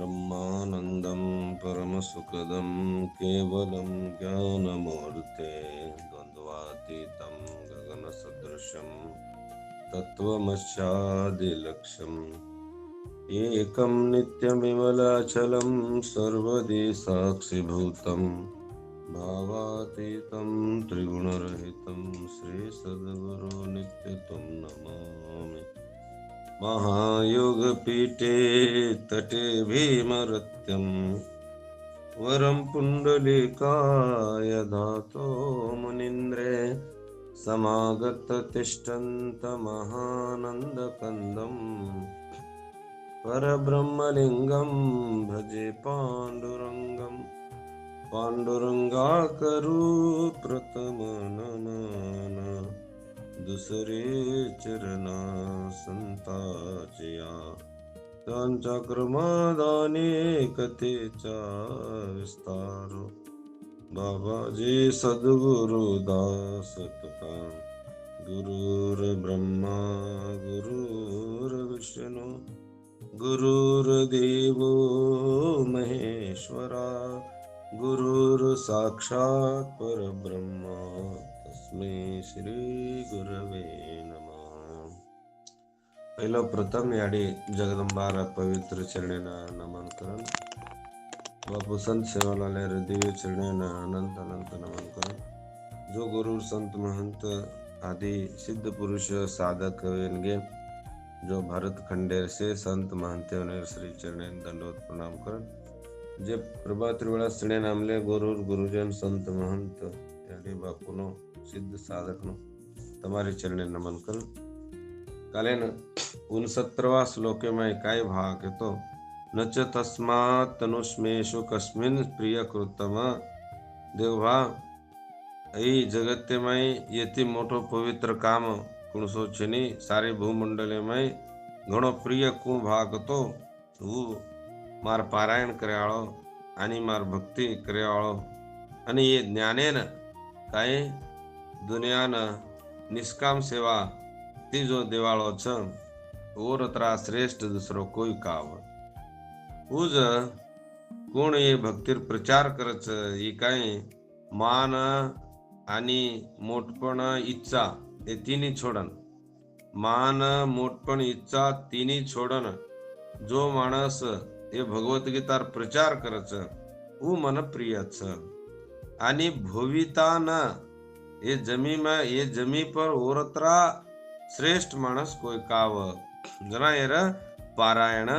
ब्रह्मानन्दं परमसुखदं केवलं ज्ञानमूर्ते द्वन्द्वातीतं गगनसदृशं तत्त्वमस्यादिलक्ष्यम् एकं नित्यविमलाचलं सर्वदि साक्षिभूतं भावातीतं त्रिगुणरहितं श्रीसद्गुरो नित्यं नमामि। महायोगपीठे तटे भीमरत्यं वरं पुण्डलीकाय धातो मुनीन्द्रे समागततिष्ठन्तमहानन्दकन्दं परब्रह्मलिङ्गं भजे पाण्डुरङ्गं पाण्डुरङ्गाकरु प्रथमननन दुसरे चरणा संताचया त्यांच्या क्रमादाने कथेचा विस्तार बाबाजी सद्गुरु दास तुका गुरुर्ब्रह्मा गुरुर्विष्णू गुरुर्देवो महेश्वरा गुरुर्साक्षात् परब्रह्मा तस्मै श्री गुरवे नमः। पहिलं प्रथम याडी जगदंबारा पवित्र चरणेना नमन करण बापू संत सेवालाले दिव्य चरणेना अनंत अनंत नमन करण। जो गुरु संत महंत आदि सिद्ध पुरुष साधक वेनगे जो भारत खंडेर से संत महंते श्री चरणे दंडवत प्रणाम करन। जे प्रभा त्रिवेळा श्रेणे नामले गुरु गुरुजन संत महंत याडी बापूनो सिद्ध साधकनो તમારી ચરણે નમન કરું। કાલે 69વા શ્લોકેમાં काय भाग येतो नच तस्मात् तनुष्मेषु कस्मिन् प्रियकृतम देवभा ऐ जगत्तेमय येती मोठो पवित्र काम कुणसो छेनी सारे भूमंडलेमय घणो प्रिय कुण भाग तो હું માર પારાયણ કર્યાળો અને માર ભક્તિ કર્યાળો અને એ જ્ઞાનેન કાંઈ દુનિયાના નિષ્કામ સેવા तीजो देवाळो छ ओरत्रा श्रेष्ठ दुसरो कोई काव उज कोण ये भक्तीर प्रचार करच ही काय मान आणि मोठपण इच्छा हे तिन्ही छोडन मान मोठपण इच्छा तिन्ही छोडन जो माणस हे भगवद्गीतार प्रचार करच ऊ मन प्रिय छ आणि भोविता न ये जमी पर ओरत्रा श्रेष्ठ माणस कोई काव जना येर पारायण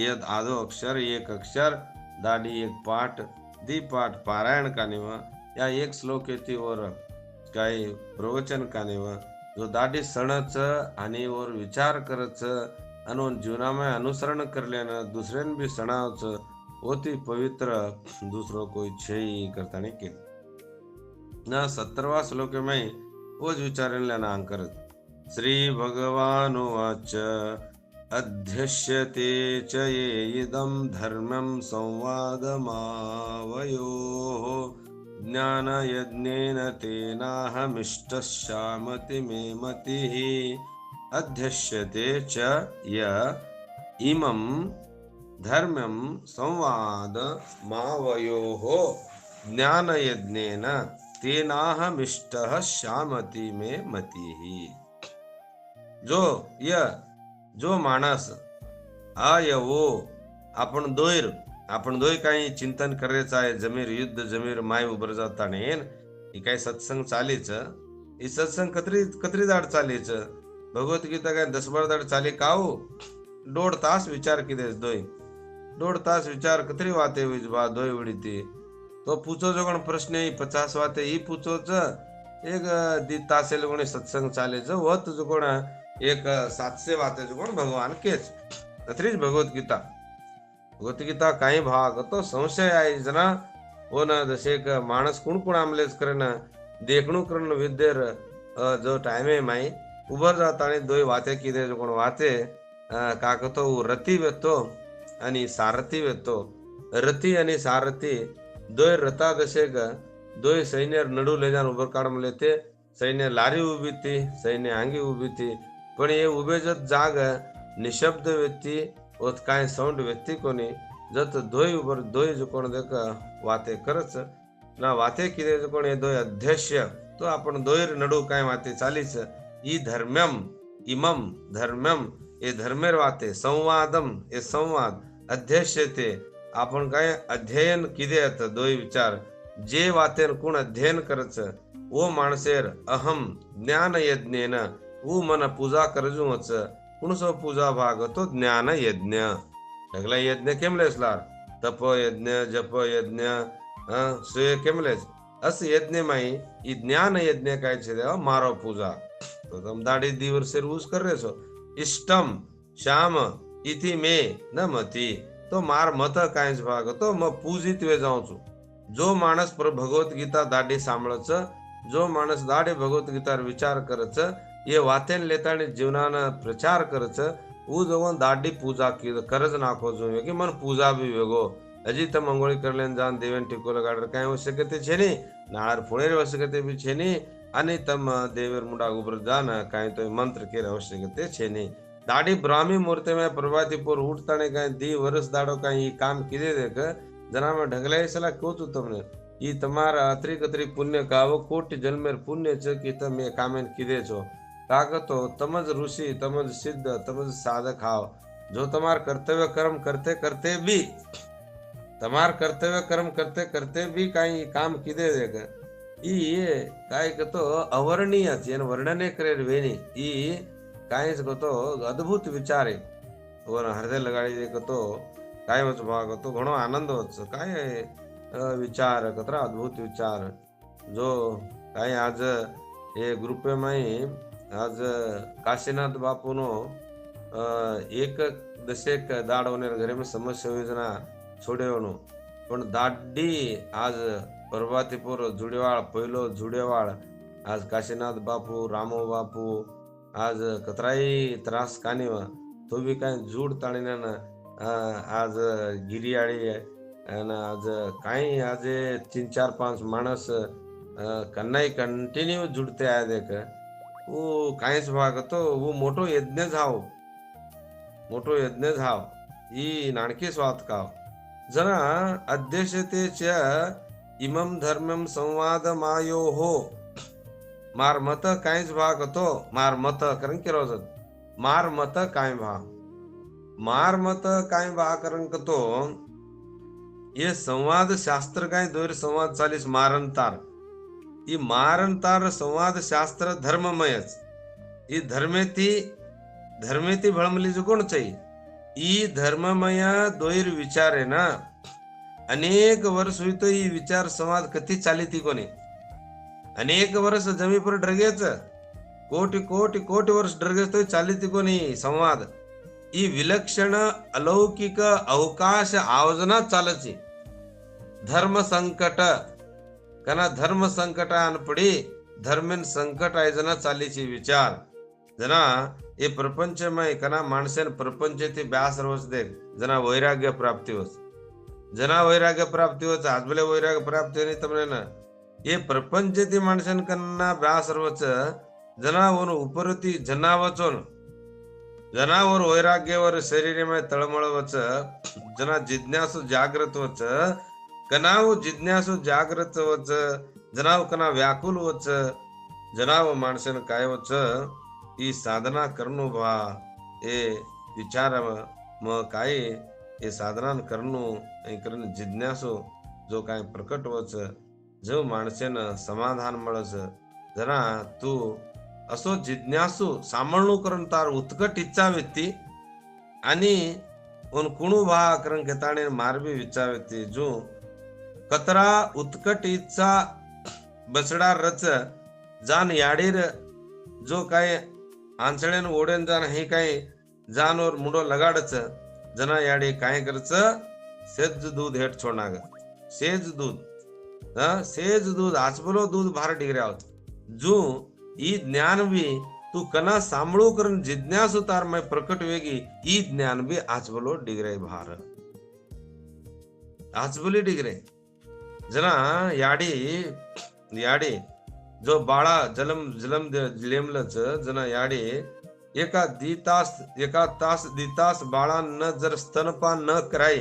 येद आधो अक्षर एक अक्षर दाडी एक पाठ दी पाठ पारायण कानेवा या एक श्लोक येते और काही प्रवचन कानेवा जो दाडी सणच आणि और विचार करच आणि जीवनामध्ये अनुसरण करल्यानं दुसऱ्यान बी सणावच होती पवित्र दुसरो कोई छेई करताने के ना 17वा श्लोकमध्ये ओज विचारल्यानं अंकरत श्री भगवानुवाच अध्यक्ष्यते च ये इदं धर्मं संवादमावयोः ज्ञानयज्ञेन तेनाहमिष्टश्यामति मे मतिः अध्यक्ष्यते च य इमं धर्मं संवादमावयोः ज्ञानयज्ञेन तेनाहमिष्टः श्यामति मे मतिः। जो माणस वो आपण दोय काही चिंतन करायचं आहे जमीर युद्ध जमीर माय उभर जाता नेन ही काही सत्संग चालीच ही सत्संग कतरी दाड चालीच भगवद्गीता काय 10-12 दाड चाली काऊ 1.5 तास विचार किदे दोय 1.5 तास विचार कतरी वाते बा दोय उडीती तो पूछो जो कोण प्रश्न 50 वाते ही पूछो एक दी तासे लोगों सत्संग चाले जो वत जो कोण एक 700 वाते जो कोण भगवान केच तत्रीच भगवद्गीता काही भाग तो संशय आहे जना हो ना जसे एक माणस कुण आमलेच करे ना देखणू करण विद्येर जो टाइमे माई उभर जाता आणि दोय वाते किदे जो कोण वाते काकतो रती वेतो आणि सारथी वेतो रती आणि सारथी दोय रथा जसे दोय सैन्य नडू ले जान उभर काढ म्हणले ते सैन्य लारी उभी थी सैन्य आंगी उभी थी पण ये उभे जत जाग निशब्द व्यक्ती ओत काय साऊंड व्यक्ती कोणी जत दोय उबर दोय जो कोण देख वाते करच ना वाते किदे जो कोण दोय अध्यक्ष तो आपण दोयर नडू काय वाते चालीच ई धर्म्यम इमम धर्म्यम ए धर्मेर वाते संवादम ए संवाद अध्यक्ष ते आपण काय अध्ययन किदे आहेत दोय विचार जे वातेर कोण अध्ययन करच ओ माणसेर अहम ज्ञान यज्ञेन ऊ मन पूजा करजू वच कुणसो पूजा भाग तो ज्ञान यज्ञ ढगला यज्ञ केमलेसला तप यज्ञ जप यज्ञ सूर्य केमलेस अस यज्ञ माई ई ज्ञान यज्ञ काय છે મારો પૂજા તો તમ દાડી દિવસે રૂસ કરે છો इष्टम श्याम इति मे न मती तो मार मत कायच भाग तो म पूजित वे जाऊं છું जो माणस पर भगवत गीता दाडी सांभळच जो माणस दाडी भगवत गीतार विचार करच ये वातेन लेतानी जीवनान प्रचार करच ऊ जवण दाडी पूजा करज नाखो જોઈએ કે મન પૂજા બી વેગો હજી તો મંગોળી કરલેન જાન દેવેન ટીકો લગાડર કાંઈ આવશ્યકತೆ છે નહીં નાર ફુણેર આવશ્યકತೆ બી છે નહીં અને તમ દેવેર મુંડા ઉપર જાન કાંઈ તો મંત્ર કેર આવશ્યકತೆ છે નહીં દાડી બ્રાહ્મી મૂર્તિ में प्रभाती पर उठताने कांई दी वर्ष दाडो कांई काम कीधे देख जना में ढगलाय सला કહું છું તમને ઈ તમારા અતરીક અતરીક પુણ્ય કાવો કોટી જન્મેર પુણ્ય છે કે તમે કામેન કીધે છો કાગતો તમજ ઋષિ તમજ સિદ્ધ તમજ સાધક હાવ જો તમાર કર્તવ્ય કર્મ કરते करते भी તમાર કર્તવ્ય કર્મ करते करते भी કાંઈ કામ કીધે દેખ ઈ કાંઈ કતો અવર્ણीय છે એને વર્ણને કરે વેની ઈ કાંઈ કતો અદ્ભુત વિચારે ઓર હૃદય લગાડી દે કતો કાંઈ વચ ભાગ તો ઘણો આનંદ વચ કાંઈ વિચાર કતરા અદ્ભુત વિચાર જો કાંઈ આજ એ ગ્રુપે માં आज काशीनाथ बापूनो एक दशेक दाडवने घरे में समस्या योजना छोडेवनो पण दाडी आज पर्वतीपुर जुडेवाळ पहिलो जुडेवाळ आज काशीनाथ बापू रामो बापू आज कतराई त्रास कानीवा तो भी काय जूड ताणीने आज गिरियाळी आणि आज काही आज 3-4-5 माणस कन्नाई कंटिन्यू जुडते आहे देख वो काहीच भाग तो वो मोठो यज्ञ झाव ही नाणकी स्वात काव जना अध्यक्षतेच्या इमम धर्मम संवाद मायो हो मार मत काहीच भाग तो मार मत कारण की रोज मार मत काय भाग कारण तो ये संवाद शास्त्र काय दोर संवाद चालीस मारंतार ई मारंतार संवाद शास्त्र धर्ममयच ई धर्मेती भळमली जो कोण चाहिए ई धर्ममय दोयर विचार है ना अनेक वर्ष हुई तो ई विचार संवाद कती चालीती कोणी अनेक वर्ष जमी पर ड्रगेच कोटी कोटी कोटी वर्ष ड्रगेच तो चालीती कोणी संवाद ई विलक्षण अलौकिक अवकाश आयोजना चालची धर्म संकट कना धर्म संकट पडी धर्मेन संकट आयोजना चालीची विचार जना ये प्रपंच में कना माणसेन प्रपंच ती ब्यास रोज देख जना वैराग्य प्राप्ति होच आज बोले वैराग्य प्राप्ति नहीं तमने ना ये प्रपंच ती माणसेन कना ब्यास रोज जना वन उपरती जनावचोन जनावर वैराग्यवर शरीर में तळमळ वच जना जिज्ञासु जागृत वच कनाव जिज्ञासु जागृत वच जनाव कना व्याकुल वच जनाव माणसन काय वच ई साधना करनु बा ए विचार म काय ए साधना करनु ए करन जिज्ञासु जो काय प्रकट वच जो माणसेन समाधान मळस जना तू असो जिज्ञासु सामळणू करून तार उत्कट इच्छा व्यक्ती आणि उन कुणू भा करण घेताणे मारबी विचार व्यक्ती जो कतरा उत्कट इच्छा बसडा रच जान याडीर जो काय आंचळेन ओढेन जान हे काय जानवर मुडो लगाडच जना याडी काय करच सेज दूध हेट छोडनाग सेज दूध आज बोलो दूध भार डिग्री आहोत जो ई ज्ञान भी तू कना सांभळू करून जिज्ञासु तार में प्रकट वेगी ई ज्ञान भी आज बोलो डिग्रे भार आज बोली डिग्रे जना याडी जो बाळा जलम लेमलच जना याडी एका तास 2 तास बाळा न जर स्तनपान न कराय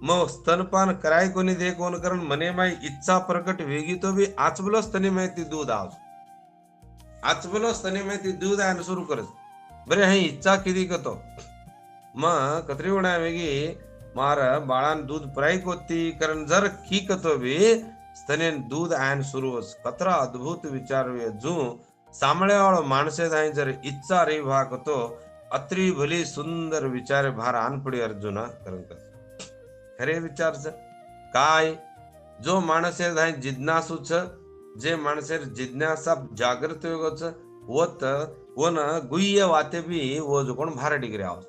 मग स्तनपान कराय कोणी दे कोण कारण मने माय इच्छा प्रकट वेगी तो बी आचबलो स्तनी माहिती दूध आव आचबलो स्तनी माहिती दूध आहे सुरू करत बरे हे इच्छा किती करतो मग कत्री होण्या वेगी मार बाळान दूध प्राईक होती कारण जर की कतो बी स्तने दूध आयन सुरू कतरा अद्भुत विचार जू सामळ्यावाळ माणसे धाय जर इच्छा रे भाग तो अत्री भली सुंदर विचार भार आन पडी अर्जुना कारण खरे विचार काय जो माणसे धाय जिज्ञासू जे माणसे जिज्ञासा जागृत होत वन गुह्य वाते बी वो जो कोण भार डिग्री आव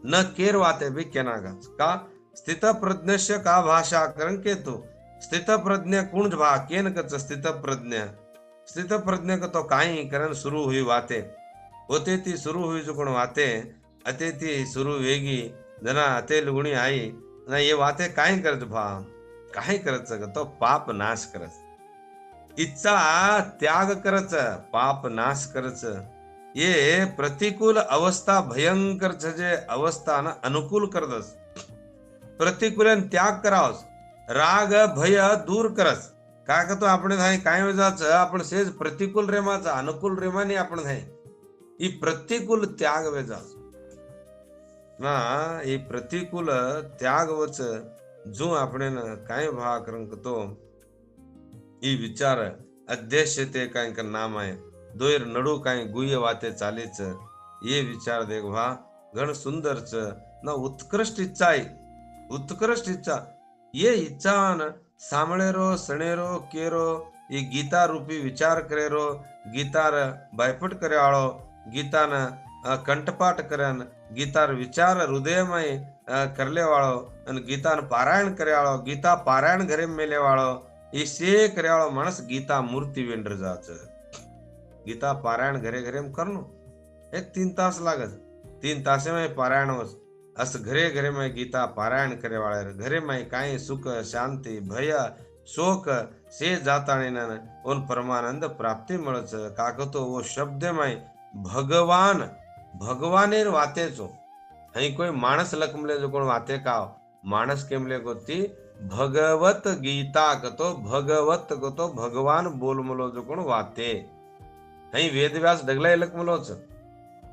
न केर वाते भी केनागाच का स्थित प्रज्ञस्य का भाषा करण के तो स्थित प्रज्ञ कुंज भा केन कच स्थित प्रज्ञ का तो काही करण शुरू हुई वाते होते ती शुरू हुई जो कोण वाते अते ती शुरू वेगी जना अते लुगणी आई ना ये वाते काही करत भा काही करत तो पाप नाश करत इच्छा त्याग करच पाप नाश करच ये प्रतिकूल अवस्था भयंकर जे अवस्था ना अनुकूल करतस प्रतिकूल त्याग करावस राग भय दूर करस काय करतो आपण काय वेळाच आपण सेज प्रतिकूल रेमाचा अनुकूल रेमाने आपण ही प्रतिकूल त्याग वेजाच ना ही प्रतिकूल त्याग वच जो आपण काय भा करंक तो ही विचार अध्यक्ष ते काय का नाम आहे दोयर नडू काय गुह्य वाते चालेच ये विचार देख भा घण सुंदरच ना उत्कृष्ट इच्छा आहे उत्कृष्ट इच्छा ये इच्छा न सामळेरो सणेरो केरो ये गीता रूपी विचार करेरो गीतार बायपट करे आळो गीता न कंठपाठ करन गीतार विचार हृदयमय करले वाळो आणि गीतान पारायण करे आळो गीता पारायण घरे मेले वाळो इसे करे आळो माणस गीता मूर्ती वेंडर जाच गीता पारायण घरे घरे करनो एक 3 तास लागत 3 तासे में पारायण होस अस घरे घरे में गीता पारायण करे वाले घरे में काई सुख शांति भय शोक से जाताने न उन परमानंद प्राप्ति मळच काकतो वो शब्द में भगवान भगवानेर वाते चो हई कोई मानस लकमले जो कोण वाते का मानस केमले गोती भगवत गीता कतो भगवत कतो भगवान बोलमलो जो कोण वाते हई वेदव्यास डगलाय लकमलोच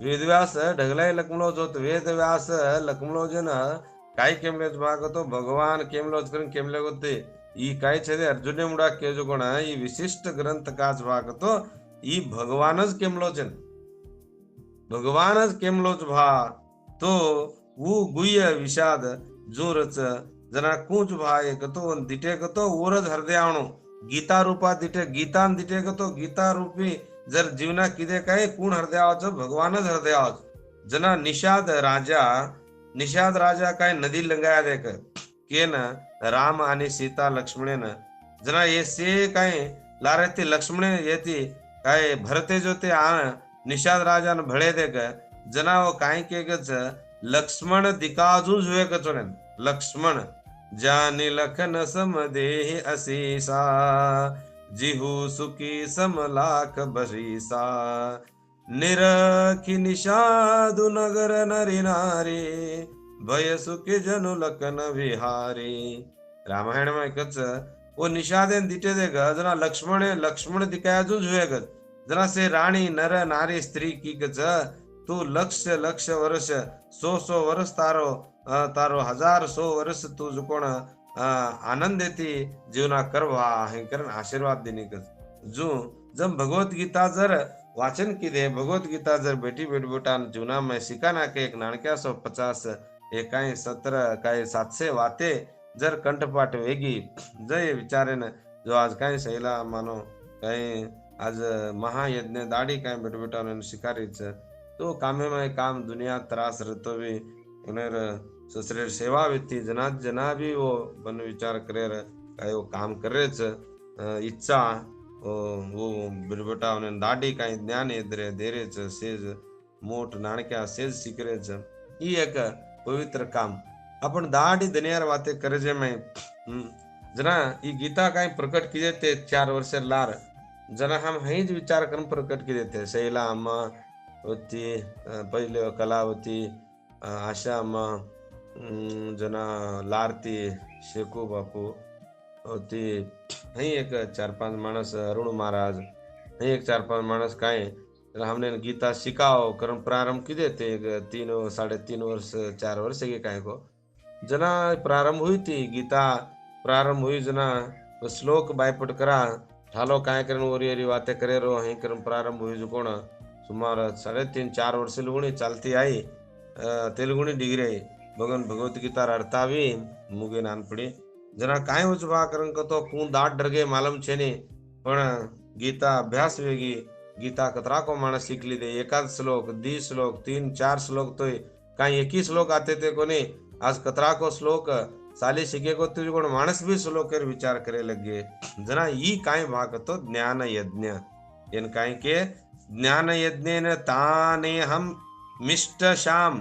वेदव्यास ढगलाय लकमलोच होत वेदव्यास लकमलोज न काय केमलेच भाग तो भगवान केमलोच करून केमले होते ई काय छे अर्जुने मुडा के जो कोण ई विशिष्ट ग्रंथ काच भाग तो ई भगवानच केमलोच भगवानच केमलोच भा तो वो गुह्य विषाद जोरच जना कुंज भा एक तो दिटे कतो ओरज हृदयाणो गीता रूपा दिटे गीतान दिटे कतो गीता रूपी जर जीवना किदे काय कोण हृदयाच भगवानच हृदयाच जना निषाद राजा काय नदी लंगाया देख केन राम आणि सीता लक्ष्मणेन जना ये से काय लारे लक्ष्मणे येती काय भरते जो ते निषाद राजा न भळे देख जना वो काय के गच लक्ष्मण दिकाजू जुए कचोने लक्ष्मण जानी लखन समदेहि असीसा जिहु सुखी समलाख बरीसा निरखी निषादु नगर नरी नारी भय सुखी जनु लखन विहारी रामायण में कच वो निषादेन दिटे दे जना लक्ष्मण दिकाजू जुए गच जना से रानी नर नारी स्त्री की कच तू लक्ष वर्ष 100 वर्ष तारो 1000 वर्ष तू जुकोण आनंद येती जीवना करवा हे करण आशीर्वाद देने जू जब भगवत गीता जर वाचन की दे भगवत गीता जर बेटी बेटा जीवना में सिखाना के एक नाणक्या 150 एकाई 17 काय 700 वाते जर कंठपाठ वेगी जय विचारे न जो आज काय सैला मानो काय आज महायज्ञ दाढी काय बेटा शिकारीच तो कामे में काम दुनिया त्रास रहतो भी उन्हें ससरे सेवा व्यक्ति जना भी वो बन विचार करे काय वो काम करेच इच्छा वो बिरबटा उन्हें दाढ़ी काही ज्ञान एदरे देरेच सेज मोठ नाणक्या सेज शिकरेच ही एक पवित्र काम आपण दाढ़ी दुनियार वाते करजे में जना ही गीता काही प्रकट की देते 4 वर्ष लार जना हम हेज विचार करून प्रकट की देते शैला अम्मा होती पहिले कलावती आशा अम्मा जना लारती शेकू बापू ती અહીં એક 4-5 માણસ અરુણ મહારાજ અહીં એક 4-5 માણસ કાંઈ એટલે हमने गीता सिखाओ कर्म प्रारंभ की देते 3-3.5 वर्ष 4 वर्ष के काहे को जना प्रारंभ हुई थी गीता प्रारंभ हुई जना श्लोक बायपट करा ठालो काय करन ओरी ओरी बातें करे रो અહીં कर्म प्रारंभ हुई जो कोण सुमार 3.5-4 वर्ष लुगणी चालती आई तेलुगुनी डिग्री आई भगवान भगवत गीता रडतावी मुगे नानपडी जना काय उजवा करण कतो कू दाट डरगे मालम छे ने पण गीता अभ्यास वेगी गीता कतरा को माणस शिकली दे एकाद श्लोक 20 श्लोक 3-4 श्लोक तो काही 21 श्लोक आते थे कोने आज कतरा को श्लोक साली शिके को तुझे कोण माणस भी श्लोक विचार करे लगे जना ई काय भाग तो ज्ञान यज्ञ एन काय के ज्ञान यज्ञ ने ताने हम मिष्ट श्याम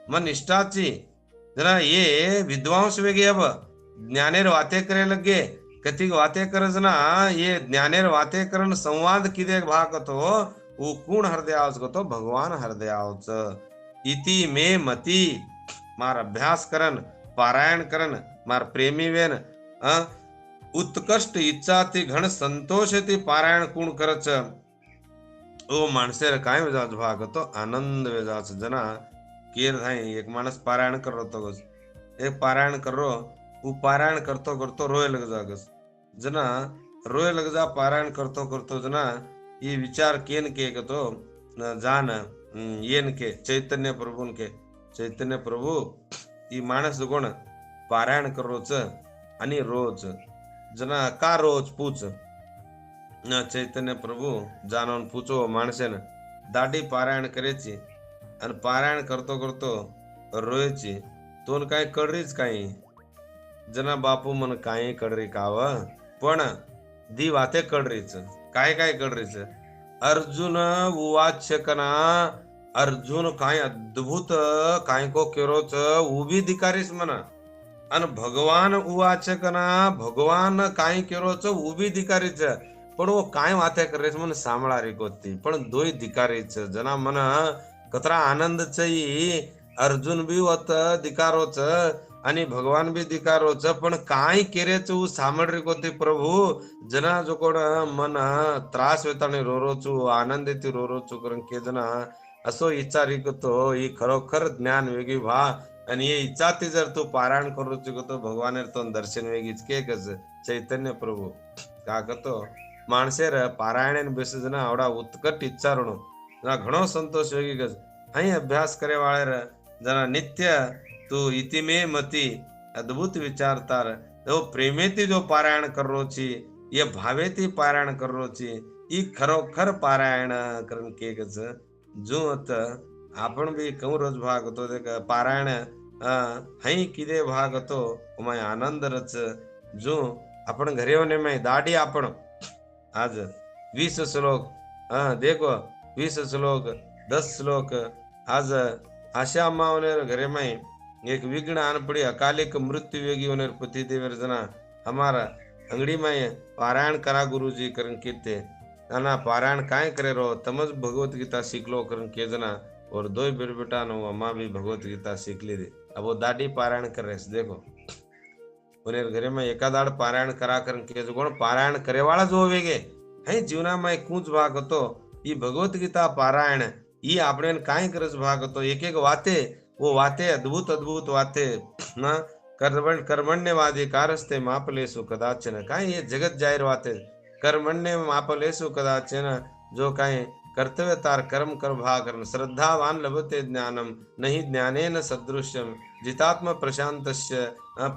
मन निष्ठाची जना ये विद्वांस वेगे अब ज्ञानेर वाते करे लगे कथिक वाते करज ना ये ज्ञानेर वाते करन संवाद किदे भाग तो वो कोण हृदयावच तो भगवान हृदयावच इति मे मती मार अभ्यास करन पारायण करन मार प्रेमी वेन उत्कृष्ट इच्छा ती घण संतोष ती पारायण कोण करच ओ माणसेर काय वेजाच भाग तो आनंद वेजाच जना केर थाय एक माणस पारायण करो तो एक पारायण करो वो पारायण करतो करतो रोय लग जागस जना रोय लग जा पारायण करतो करतो जना ये विचार केन के तो जान येन के चैतन्य प्रभु के चैतन्य प्रभु ये माणस कोण पारायण करोच आणि रोज जना का रोज पूछ न चैतन्य प्रभु जाणून पूछो माणसेन दाढी पारायण करेची आणि पारायण करतो करतो रोयची तोन काय कडरीच काही जना बापू मन काय कडरी काव पण दी वाते कडरीच काय काय कडरीच अर्जुन उवाचकना अर्जुन काय अद्भुत काय को केरोच उभी धिकारीस म्हणा आणि भगवान उवाचकना भगवान काय केरोच उभी धिकारीच पण वो काय वाते करेस मन सांभळारी कोती पण दोय धिकारीच जना मन कतरा आनंद चई अर्जुन बी वत धिकारोच आणि भगवान बी धिकारोच पण काय केरेच सामळरी कोती प्रभु जना जो कोण मन त्रास वेताने रोरोचू आनंद येते रोरोचू करून के जना असो इच्छा रिकतो ही खरोखर ज्ञान वेगी भा आणि ये इच्छा ती जर तू पारायण करू चुकतो भगवान तो दर्शन वेगीच के कस चैतन्य प्रभु का कतो माणसेर पारायण बेस जना आवडा उत्कट इच्छा रणो जना घणो संतोष वेगी कस અહીં અભ્યાસ કરે વાળે જરા નિત્ય તું ઇતિમે મતી અદ્ભુત વિચારતાર એવો પ્રેમેથી જો પારાયણ કરરો છી એ ભાવેથી પારાયણ કરરો છી ઈ ખરોખર પારાયણ કરન કે ગજ જો અત आपण बी कहूं रोज भाग होतो ते पारायण हई किदे भाग होतो उमाय आनंद रच जो आपण घरी होने में दाढी आपण आज 20 श्लोक देखो 20 श्लोक 10 श्लोक आज आशा अम्मा घरे में एक विघ्न आन पड़ी अकालिक मृत्यु वेगी होने पति देवर जना हमारा अंगड़ी में पारायण करा गुरु जी करन कीते ना पारायण काय करे रो तमज भगवत गीता सीख लो करन के जना और दो बेर बेटा नो अम्मा भी भगवत गीता सीख ली थी अब वो दाढ़ी पारायण कर रहे देखो उन्हें घरे में एकादाड़ पारायण करा करन के जो पारायण करे वाला जो वेगे है जीवना में कूच भाग तो ये भगवत गीता पारायण ये આપણે કાઈ કરસ ભાગ તો એક એક વાતે वो वाते अद्भुत अद्भुत वाते ना कर्मण्यवादी कारस्ते मापलेसु कदाचन काय ये जगत जाहिर वाते कर्मण्य मापलेसु कदाचन जो काय कर्तव्य तार कर्म कर भाग श्रद्धावान लभते ज्ञानम नहीं ज्ञानेन सदृश्यम जितात्म प्रशांतस्य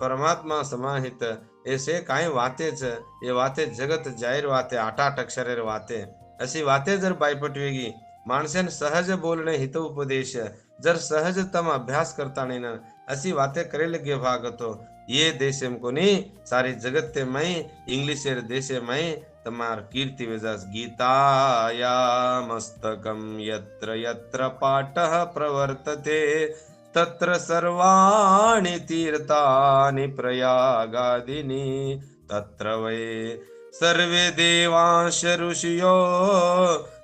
परमात्मा समाहित ऐसे काय वातेच ये वाते जगत जाहिर वाते 8-8 अक्षरेर वाते अशी वाते जर बायपटवेगी माणसेन सहज बोलणे हित उपदेश जर सहजतम अभ्यास करता नहीं ना असी बातें करे लगे भागतो ये देशे को नहीं सारी जगत ते मई इंग्लिश देशे मई तमार कीर्ति वेजास गीताया मस्तकम यत्र यत्र पाठः प्रवर्तते तत्र सर्वाणि तीर्थानि प्रयागादिनि तत्र वै सर्वे देवांश ऋषियो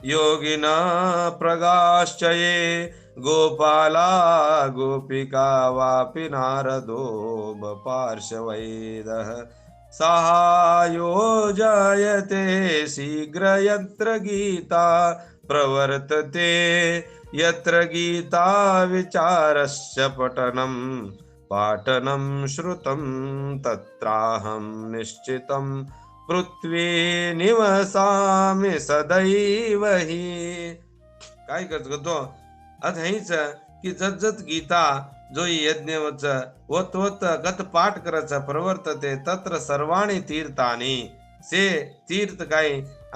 योगिना प्रगाश्चये गोपाला गोपिका वापि नारदो पार्श्वैदः साहायो जायते शीघ्र यत्र गीता प्रवर्तते यत्र गीता विचारस्य पठनं पाठनं श्रुतं तत्राहं निश्चितं पृथ्वी निवसामि सदैव हि. काय करतो अथ हेच की जत गीता जो यज्ञ वत वत गत पाठ करच प्रवर्तते तत्र सर्वाणी तीर्थानी से तीर्थ काय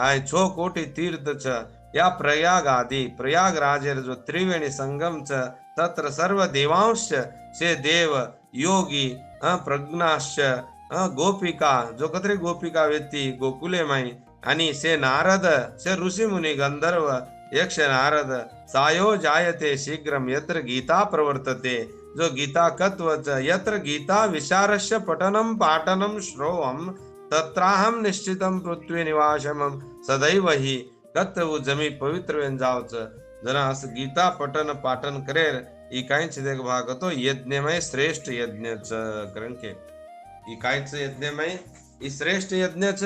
आय 6 कोटी तीर्थ छ या प्रयाग आदि प्रयागराज जो त्रिवेणी संगम च तत्र सर्व देवांश से देव योगी प्रज्ञाश्च गोपिका जो कतरी गोपिका व्यक्ती गोकुले माई आणि से नारद से ऋषी मुनी गंधर्व यक्ष नारद सायो जायते शीघ्रम यत्र गीता प्रवर्तते जो गीता कत्वच यत्र गीता विचारस्य पठनम पाठनम श्रोवम तत्राहम निश्चितम पृथ्वी निवासम सदैव ही कत्व जमी पवित्र वेन जावच जना असं गीता पठन पाठन करेर ई काहीच देख भाग तो यज्ञमय श्रेष्ठ यज्ञच कारण के ई काहीच यज्ञमय ई श्रेष्ठ यज्ञच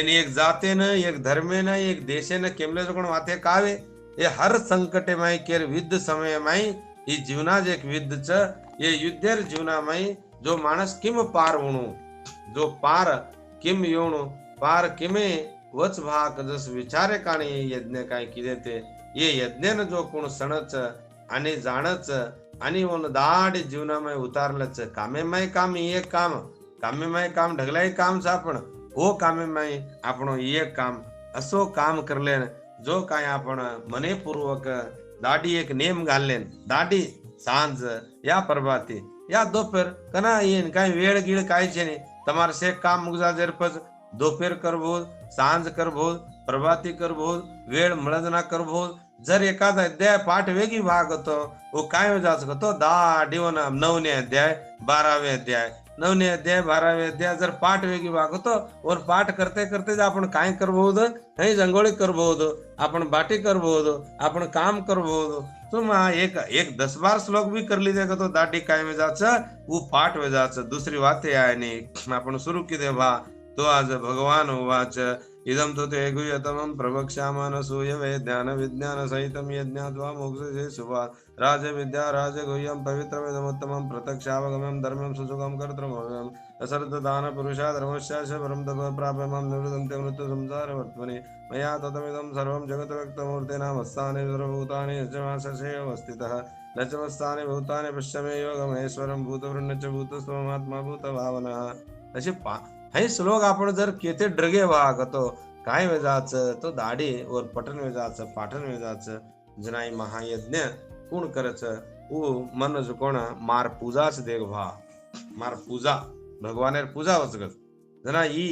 एनी एक जाते न एक धर्मे न एक देशे न केमले कोण वाते कावे ये हर संकटे माई केर विद्ध समय माई ही जीवनाज एक विद्ध च ये युद्धेर जीवना माई जो माणस किम पार वणू जो पार किम योणू पार किमे वच भाग जस विचारे काणी यज्ञ काय किदे ते ये यज्ञन जो कोण सणच आणि जाणच आणि ओन दाड जीवनामय उतारलच कामेमय काम एक काम कामेमय काम ढगलाय काम आपण हो कामेमय आपण एक काम असो काम करले जो काय आपण मनेपूर्वक दाढी एक नेम घाललेन दाढी सांज या प्रभाती या दोपहर कना येन काय वेळ गिळ कायचे नाही તમારે से काम मुगजा जरपज दोपहर करबोद सांज करबोद प्रभाती करबोद वेळ मळद ना करबोद जर एखादा अध्याय पाठ वेगळी भाग होतो वो काय जाच होतो दाढीवन 9वे अध्याय 12वे अध्याय 9वे अध्याय 12वे अध्याय जर पाठ वेगळी भाग होतो और पाठ करते करते आपण काय करबोद हे जंगोळी करबोद आपण बाटी करबोद आपण काम करबोद तुम एक 10-12 श्लोक भी कर लीजिए तो दाढ़ी काय में जाच वो पाठ में जाच दूसरी बात आहे नहीं आपण सुरू की भा तो आज भगवान उवाच इदम तो ते गुह्यतमं प्रवक्ष्यामः सूयवे ज्ञान विज्ञान सहितं यज्ञात्वा मोक्षसे शुभा राज विद्या राज गुह्यं पवित्रमिदमुत्तमं प्रत्यक्षावगमं धर्मं सुसुखं कर्तृमव्ययम् असर्थ दान पुरुषा धर्मश्च परं तप प्राप्यमं निवृत्तं मृत्यु संसार वर्त्मनि मया ततमिदं सर्वं जगत् व्यक्तमूर्तेना मस्तानि सर्वभूतानि यजमानस्य अवस्थितः नचमस्तानि भूतानि पश्यमे योगमहेश्वरं भूतवृण्य च भूतस्थमात्मा भूतभावनः असे हे श्लोक आपण जर केते ड्रगे वागतो काय वेजाच तो दाढी और पठन वेजाच पाठन वेजाच जनाई महायज्ञ कोण करच वो मन जो कोण मार पूजाच देख भा मार पूजा भगवानेर पूजा वचगत जना ई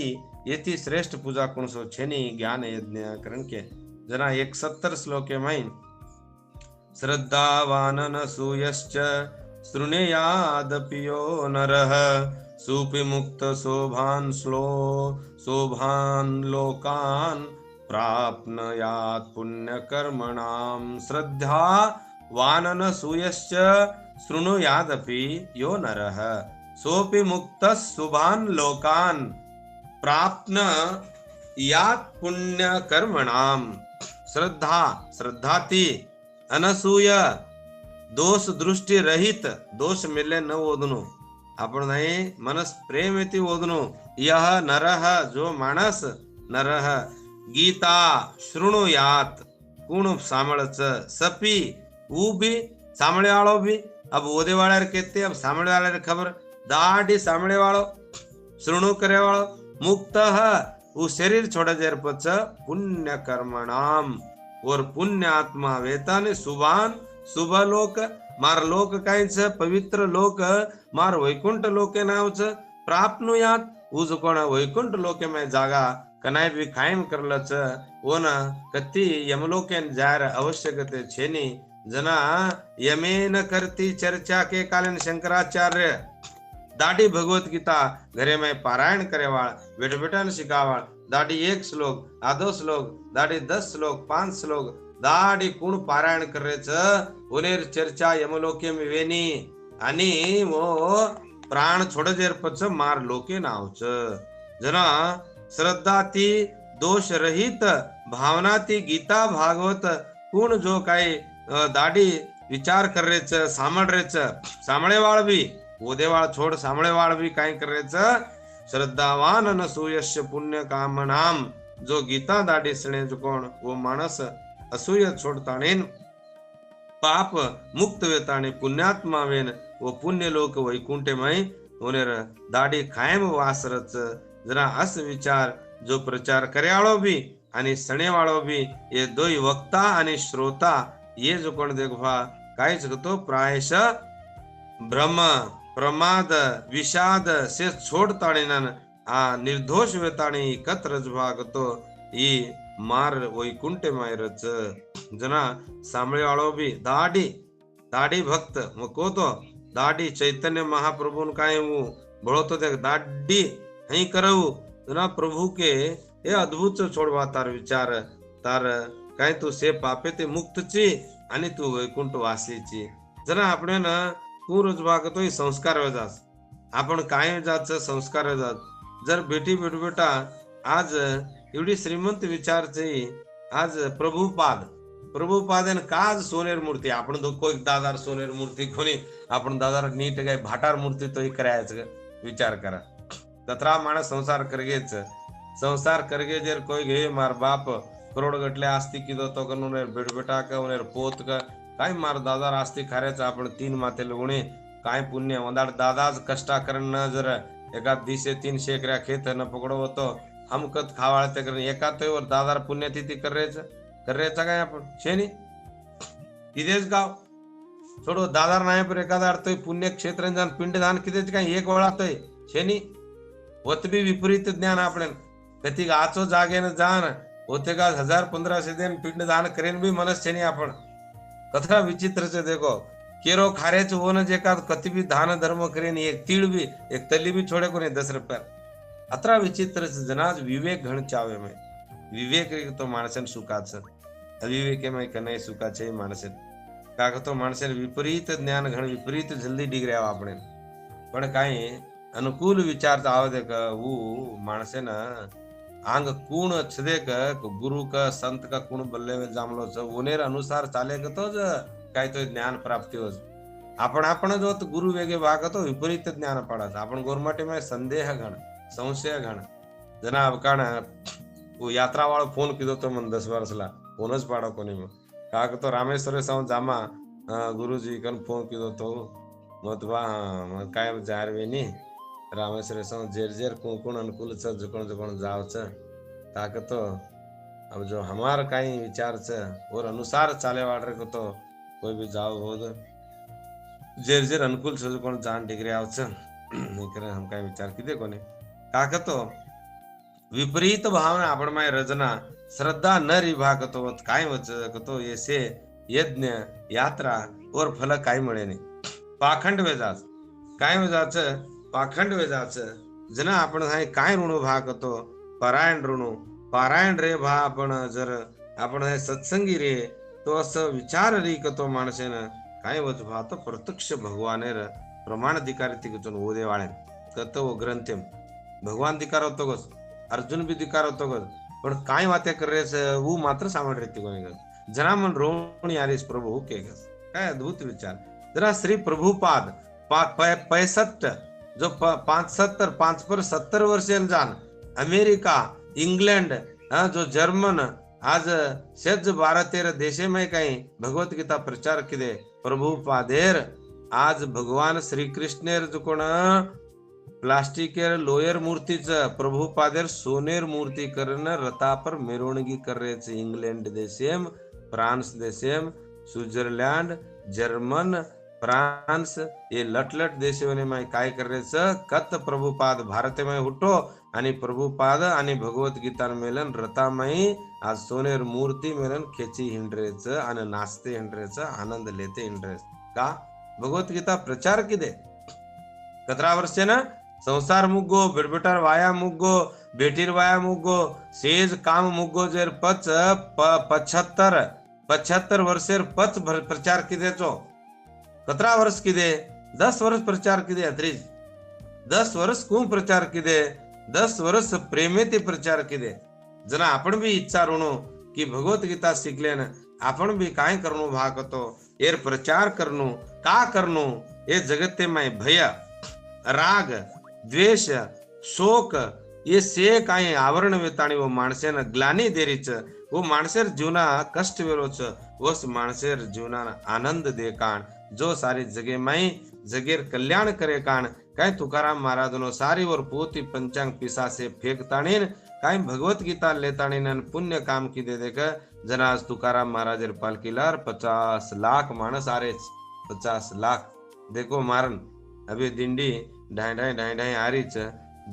येती श्रेष्ठ पूजा कोण सो छेनी ज्ञान यज्ञ करण के जना 170 श्लोके माइन श्रद्धावानन सूयश्च शृणुयादपियो नरः सुपि मुक्त शोभान लोकान प्राप्नुयात् पुण्य कर्मणाम श्रद्धा वानन सूयश्च शृणुयादपि यो नरः सोपि मुक्त शुभान लोकान प्राप्नुयात् पुण्य कर्मणाम श्रद्धाती अनसूय दोष दृष्टी रहित दोष मिले न ओदनु आपण नाही मनस प्रेम येते ओदनु यह नरह जो मानस नरह गीता शृणुयात कुण सामळच सपी वो भी सामळे वालो भी अब ओदे वाले कहते अब सामळे वाले खबर दाढ़ी सामळे वालो शृणु करे वालो मुक्त वो शरीर छोड़ा जेर पच पुण्य कर्मणाम और पुण्य आत्मा वेताने सुभान शुभ लोक मार लोक कायच पवित्र लोक मार वैकुंठ लोके नावच प्राप्नुयात उज कोण वैकुंठ लोके में जागा कनाय भी कायम करलच ओन कती यमलोकेन जार आवश्यकते छेनी जना यमेन करती चर्चा के कालीन शंकराचार्य दाढ़ी भगवत गीता घरे में पारायण करेवाळ बेट बेटान शिकावाळ दाढ़ी 1 श्लोक आधो श्लोक दाढ़ी 10 श्लोक 5 श्लोक दाडी कोण पारायण करायचं ओनेर चर्चा यमलोके वेनी आणि वो प्राण छोडजेर पच मार लोके नावच जना श्रद्धा ती दोष रहित भावना ती गीता भागवत कोण जो काही दाडी विचार करायचं सामळेवाळ बी ओदेवाळ छोड सामळेवाळ बी काय करायचं श्रद्धावान न सुयश पुण्य कामनाम जो गीता दाडी सणे जो कोण वो माणस असूय छोडताणेन पाप मुक्त वेताणे पुण्यात्मा वेन व पुण्य लोक वैकुंठमय ओनेर दाडी कायम वासरच जरा अस विचार जो प्रचार कर्याळो बी आणि सणेवाळो बी ये दोई वक्ता आणि श्रोता ये जो कोण देखभा काहीच तो प्रायश भ्रम प्रमाद विषाद से छोडताणे निर्दोष वेताणे एकत्र भागतो ई मार वैकुंठ मायरच जना सामळेवाळो बी दाडी भक्त मको तो दाडी चैतन्य महाप्रभु काय बोलतो ते दाडी हई करऊ जना प्रभु के हे अद्भुत छोडवा तार विचार तार काय तू से पापे ते मुक्तची आणि तू वैकुंठ वासीची जना आपण ना तू रोज भागतोय संस्कार वेजास आपण काय जाच संस्कार वेजास जर बेटी बेटा आज एवढी श्रीमंत विचारचे आज प्रभुपादन का आज सोनेर मूर्ती आपण कोई दादार सोनेर मूर्ती कोणी आपण दादार नीट काय भाटार मूर्ती तो करायचं विचार करा तत्रा माणस संसार करगे जर कोई घे मार बाप करोड गटले आस्ती किदो तो कनुनेर बेटा का उनेर पोत का काय मार दादार आस्ती खाऱ्याचं आपण 3 माते लगुणे काय पुण्य वंदाड दादाच कष्टा करण जर एका दिसे 3 एकऱ्या खेत न पकडो होतो हमकत खावाळते करण एका तोवर दादार पुण्यतिथी करायचा काय आपण शेनी किदेच गाव छोडो दादार नाही पर एखादा अर्थय पुण्य क्षेत्र जाण पिंडदान किदेच काय एक वळातोय शेनी वतबी विपरीत ज्ञान आपण कधी आचो जागेन जाण होते का 1000-1500 दिन पिंडदान करेन भी मनस शेनी आपण कथा विचित्र से देखो केरो खारेच होन जे का कति भी दान धर्म करेन एक तीळ भी एक तली भी छोड़े को नहीं 10 रुपया अत्रा विचित्र से जनाज विवेक घण चावे में विवेक तो माणसन सुखाच अविवेके में कने सुखाचे माणसे का तो माणसे विपरीत ज्ञान घण विपरीत जल्दी डिग्री आवा आपण पण काय अनुकूल विचार आवे का वो माणसे ना आंग कुण छदे का गुरु का संत का कुण बल्ले में जामलो छ ओनेर अनुसार चाले का तो काय तो ज्ञान प्राप्ति हो आपण जो तो गुरु वेगे भागतो विपरीत ज्ञान पडाच आपण गोरमाटे में संदेह घण संशय घण जना अवकाण वो यात्रा वाळो फोन कीधो तो मन 10 वर्षला फोनच पाडो कोणी मग का तो रामेश्वर साव जामा गुरुजी कन फोन कीधो तो मतबा काय जार वेनी रामेश्वर साव जेर कोण अनुकूल छ जकोण जावच ताक तो अब जो हमार काई विचार छ और अनुसार चाले वाडरे को तो कोई भी जाओ हो जेर अनुकूल छ जकोण जान डिग्री आवच नहीं करे हम काय विचार किदे कोने का तो विपरीत भावना आपण माय रचना श्रद्धा न रिभागतो काय वचतो येसे यज्ञ यात्रा और फल काय मिळे नाही पाखंड वेजाच काय वेजाच पाखंड वेजाच जना आपण काय ऋण भागतो पारायण रे भा आपण जर आपण सत्संगी रे तो असं विचार री कतो माणसेन काय वच भा तो प्रत्यक्ष भगवानेर प्रमाणाधिकारी तिकचून ओदे वाळे कतो ग्रंथम भगवान दिकार होतो गस अर्जुन भी दिकार होतो गस पण काय वाते करेस वो मात्र सामड रेती कोणी गस जना मन रोणी आलीस प्रभु के गस काय अद्भुत विचार जरा श्री प्रभुपाद 65 जो 5 पर 70 वर्षेल जान अमेरिका इंग्लैंड जो जर्मन आज सेज 12-13 देशे में काही भगवत गीता प्रचार किदे प्रभुपादेर आज भगवान श्री कृष्णेर जो कोण प्लास्टिकेर लोयर मूर्तीच प्रभुपादेर सोनेर मूर्ती करण रथा पर मिरवणगी करेच इंग्लैंड देशेम फ्रांस देशेम स्विट्जरलैंड जर्मन फ्रांस ये लटलट देशोने में काय करेच कत प्रभुपाद भारत में हुटो आणि प्रभुपाद आणि भगवत गीता मेलन रथामय आज सोनेर मूर्ती मेलन खेची हिंड्रेच आणि नाचते हिंड्रेच आनंद लेते हिंड्रेच का भगवत गीता प्रचार किदे 17 वर्षे ना संसार मुग्गो बेटबेटार वाया मुग्गो बेटीर वाया मुग्गो सेज काम मुग्गो जेर 75 75 वर्षेर पच प्रचार किदेचो कतरा वर्ष किदे 10 वर्ष प्रचार किदे अत्रीज 10 वर्ष कू प्रचार किदे 10 वर्ष प्रेमे ते प्रचार किदे जना आपण भी इच्छा रणो की भगवत गीता शिकले न आपण भी काय करनो भागतो एर प्रचार करनो का करनो ये जगते में भय राग द्वेष शोक ये से काय आवरण वेताणी वो माणसेन ग्लानी देरीच वो माणसेर जीवना कष्ट वेरोच वस माणसेर जीवना आनंद दे काण जो सारी जगे माई जगेर कल्याण करे काण काय तुकाराम महाराज नो सारी और पोती पंचांग पिसा से फेंकताणीन काय भगवत गीता लेताणीन पुण्य काम की दे देख जना आज तुकाराम महाराज पालकीलार 50 लाख माणस आरेच 50 लाख देखो मारन अभी दिंडी ढाई ढाई ढाई ढाई आरीच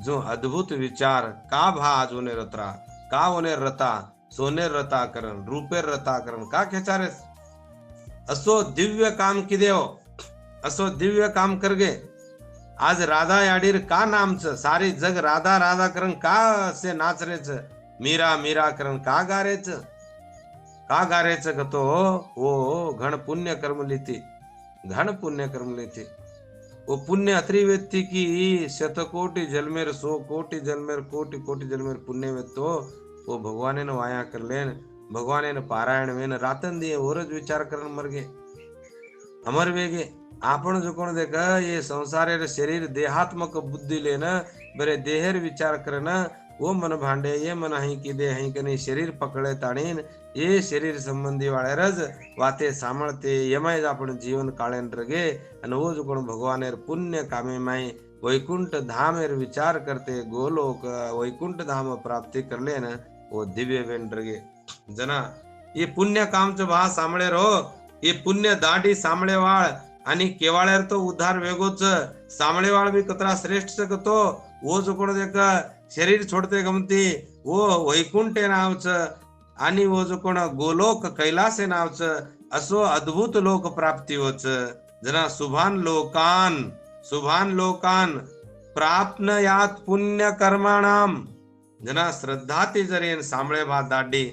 जो अद्भुत विचार का भा आज होने रतरा का होने रता सोने रता करण रूपे रता करण का खेचारेस असो दिव्य काम की देव असो दिव्य काम करगे आज राधा याडीर का नामच सारी जग राधा राधा करण का से नाचरेच मीरा मीरा करण का गारेच कतो वो घण पुण्य कर्म लीती वो पुण्य अत्री व्यक्ति की शतकोटि जलमेर 100 कोटि जलमेर कोटि कोटि जलमेर पुण्य वे तो वो भगवाने ने वाया कर लेन भगवाने ने पारायण वेन रातन दिए ओरज विचार करन मर गए अमर वेगे आपण जो कोण देखा ये संसारेर शरीर देहात्मक बुद्धि लेना बरे देहर विचार करना वो मन भांडे ये मन हई की दे हई कनी शरीर पकड़े ताणीन ये शरीर संबंधी वाले रज वाते सामळते यमाय आपण जीवन काळेन रगे अन वो जो कोण भगवानेर पुण्य कामे माई वैकुंठ धामेर विचार करते गोलोक वैकुंठ धाम प्राप्ति कर ले न वो दिव्य वेन रगे जना ये पुण्य काम च भा सामळे रो ये पुण्य दाढी सामळे वाळ आणि केवाळेर तो उद्धार वेगोच सामळे वाळ भी कतरा श्रेष्ठ सकतो वो जो कोण देख शरीर छोडते गमती वो वैकुंठ नावच आणि वो जो कोण गोलोक कैलास नावच असो अद्भुत लोक प्राप्ती होच जना शुभान लोकान प्राप्नयात पुण्य कर्माणाम जना श्रद्धा ती जरेन सामळे भा दाढी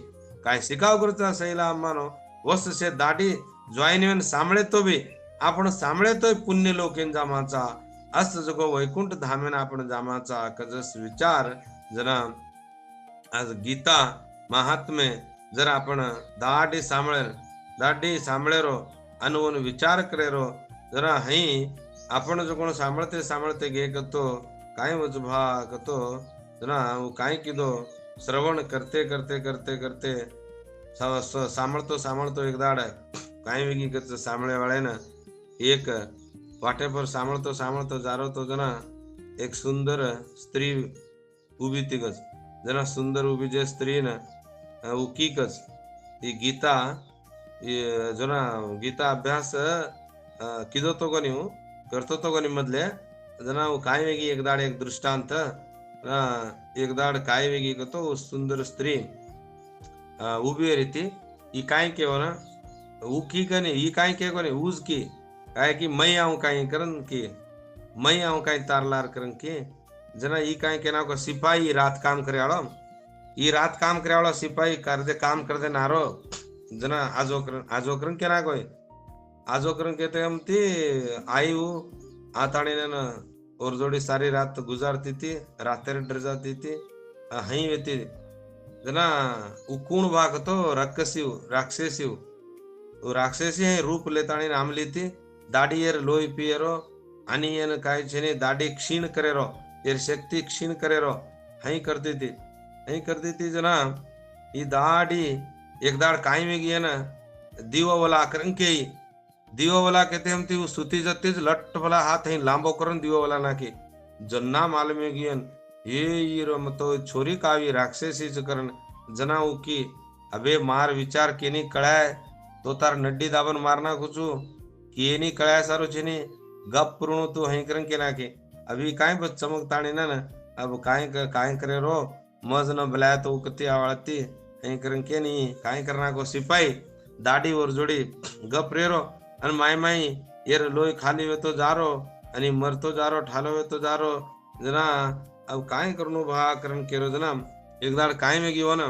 काय शिकाव करता सैला मानो वस से दाढी जॉइन सामळे तो भी आपण सामळे तो पुण्य लोकेन जामाचा अस जगो वैकुंठ धामेन आपण जामाचा कजस विचार जना आज गीता महात्मे जर आपण दाढी सामळेरो अनवन विचार करेरो जरा हई आपण जो कोण सामळते गे कतो काय वच भा कतो जना वो काय किदो श्रवण करते करते करते करते सामळतो एक दाड काय वेगी कत सामळे वाळे ना एक वाटे पर सामळतो जारो तो जना एक सुंदर स्त्री उभी तिगच जना सुंदर उभी जे स्त्री ना उकीकच ही गीता जना गीता अभ्यास किदो तो कोणी करतो तो कोणी मधले जना काय वेगी एक दाड एक दृष्टांत एक दाड काय वेगी कतो सुंदर स्त्री उभी रीती ही काय केव ना उकी कनी ही काय के कोणी उज की काय की मै आऊं काय करन की मै आऊं काय तारलार करन की जना ई काय के ना को सिपाही रात काम करे वालो ई रात काम करे वालो सिपाही करदे काम करदे नारो जना आजोकरन के ना कोई आजोकरन कहते हम ती आई वो आताने ना और जोड़ी सारी रात गुजारती थी रातेर डर जाती थी हई वेती जना उकुण भाग तो राक्षसी रूप लेताणी नाम लीती दाढी एर लोही पियरो आणि एन काय छेने दाढी क्षीण करेरो एर शक्ति क्षीण करेरो हई करती थी जना ई दाढी एक दाड़ काय में गई ना दीवो वाला करंके दीवो वाला कहते हम ती सुती जती लट वाला हाथ हई लांबो करन दीवो वाला नाकी जन्ना माल में गियन ये रम तो छोरी कावी राक्षसी करन जना उकी अबे मार विचार केनी कळाय तो तार नड्डी दाबन मारना कुछू केनी कळाय सारो छेनी गप पुरणो तू हई करन के नाके अभी काय बच चमक ताणी ना अब काय करे रो मज न बलाय तो कती आवाळती हई करन के नी काय करना को सिपाही दाढ़ी और जोड़ी गप रेरो अन माई येर लोई खाली वे तो जारो अनि मरतो जारो ठालो वे तो जारो जना अब काय करनो भा करन केरो जना एक दाड़ काय में गियो ना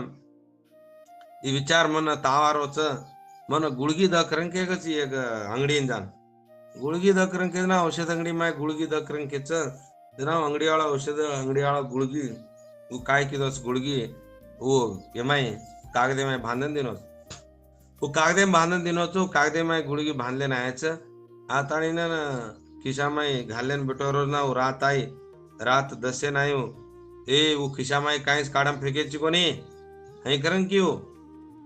ई विचार मन तावारो च मन गुळगी दखरं के गची एक अंगड़ी जान गुळगी दखरं के ना औषध अंगड़ी में गुळगी दखरं के जना अंगड़ी वाला औषध अंगड़ी वाला गुळगी वो काय की दोस गुळगी वो एमाई कागदे में बांधन दिनो वो कागदे में बांधन दिनो तो कागदे में गुळगी बांधले नायचं आता ना खिशा में घालेन बेटोरो ना वो रात आई रात दसे नाही ए वो खिशा में काहीच काढम फेकायची कोणी हे करन की हो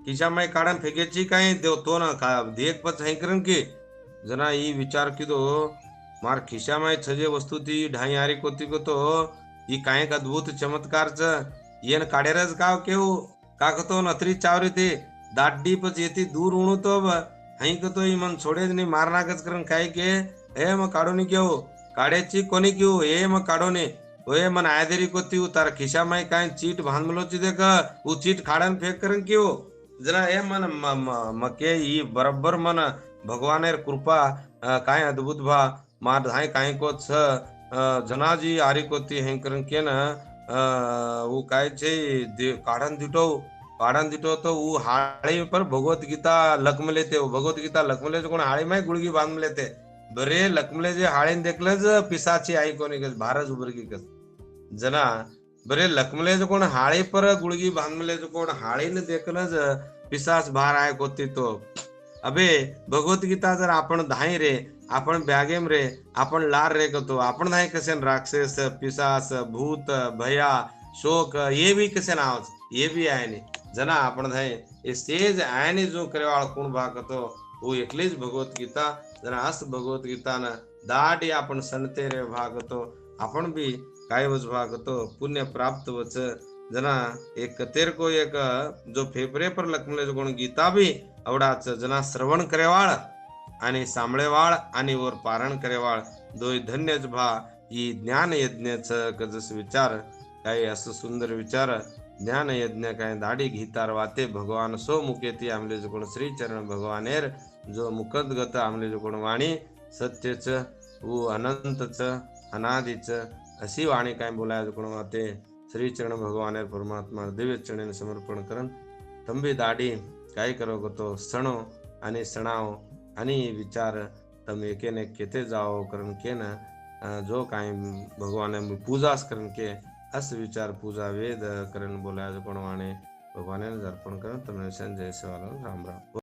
खिशा में काढम फेकायची काही देव तो ना का देख पच हे करन की जना ई विचार किदो मार खिशा में छजे वस्तु ती ढाई हारी कोती को तो ई कायक अद्भुत चमत्कारच येन काढेरच गाव केव काकतो नत्री चावरी ते दाड्डी पच येती दूर उणू तो हई कतो ई मन छोडे नि मारनाकच करन काय के ए म काढोनी केव काढ्याची कोणी केव ए म काढोने ओए मन आयदेरी कोती तार खिशा में काय चीट भांदमलोची देख उ चीट खाड़न फेक करन केव जरा ए मन मके ई बरोबर मन भगवानेर कृपा काय अद्भुत भा मार धाय काय को छ जनाजी आरी कोती हे करन के ना वो काय छे काढन दिटो तो वो हाळे पर भगवत गीता लकमले ते भगवत गीता लकमले कोण हाळे में गुळगी बांधले ते बरे लकमले जे हाळेन देखलंच पिसाची आई कोणी कस भारज उबरगी कस जना बरे लकमले जो कोण हाळे पर गुळगी बांधले जो कोण हाळीने देखलंच पिसाच बाहेर आहे कोती तो अबे भगवत गीता जर आपण धाई रे आपण ब्यागेम रे आपण लार रे कतो आपण धाई कसे राक्षस पिसास भूत भया शोक ये भी कसे नाव ये भी आहे ने जना आपण धाई ये सेज आहे ने जो करेवाळ कोण भागतो वो एकलीच भगवत गीता जना अस भगवत गीता ना दाडी आपण सनते रे भागतो आपण भी काय वच भागतो पुण्य प्राप्त वच जना एक तेर को एक जो फेफरे पर लखमले जो कोण गीता भी आवडाच जना श्रवण करेवाळ आणि सांभळेवाळ आणि वर पारण करेवाळ दोय धन्यच भा ही ज्ञान यज्ञच कजस विचार काय असं सुंदर विचार ज्ञान यज्ञ काय दाढी घितार वाते भगवान सो मुकेती आमले जो कोण श्री चरण भगवानेर जो मुकदगत आमले जो कोण वाणी सत्यच वो अनंतच अनादिच अशी वाणी काय बोलाय जो कोण वाते श्री चरण भगवानेर परमात्मा दिव्य चरण समर्पण करन तंबी दाढी काय करो गतो सणो आणि सणाव आणि विचार तम एकेने केते जाओ करन के न जो काय भगवान पूजास करन के अस विचार पूजा वेद करन बोलाय जो कोण वाणे भगवान अर्पण करन तम जय सेवालाल राम राम।